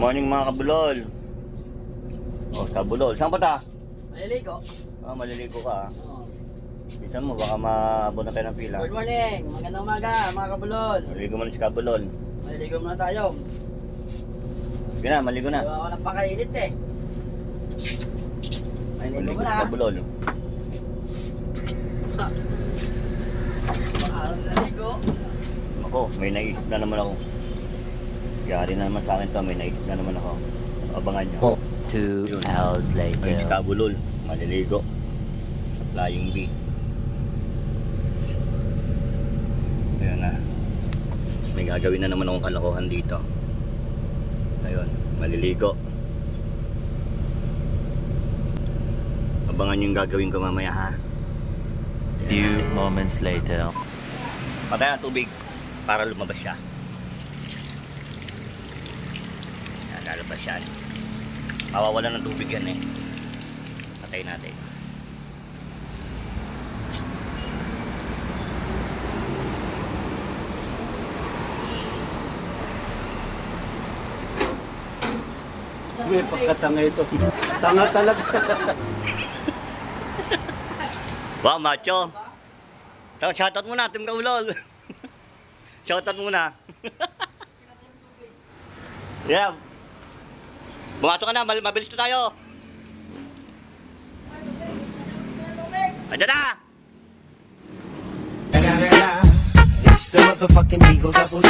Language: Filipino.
Morning mga kabulol. Oh, kabulol. Saan pa ta? Maliligo. Ah, maliligo ka. Oo. Bisan mo, baka maabot na tayo ng pila. Good morning. Magandang umaga mga kabulol. Maliligo mo na si kabulol. Maliligo muna tayo. Sige na, maligo na. Ayaw ako ng pakainit eh. Maliligo Maligo muna. si kabulol. Araw na ligo. Ako, may naisip na naman ako. Yari na naman sa akin to, may naisip na naman ako. Abangan nyo. 2 hours Ayun si later. kabulol, maliligo. Sa Flying B. Ayan na. May gagawin na naman akong kalokohan dito. Ayun, maliligo. Abangan yung gagawin ko mamaya ha. Few moments later. Patay ang tubig para lumabas siya. Yan, lalabas siya. Mawawala ng tubig yan eh. Patay natin. May pagkatanga ito. Tanga talaga. Wow, macho. Shoutout muna, Team Kaulol. Shoutout muna. Yeah. Bumasok ka na, mabilis na tayo. Andiyan na! It's the motherfucking Eagle Double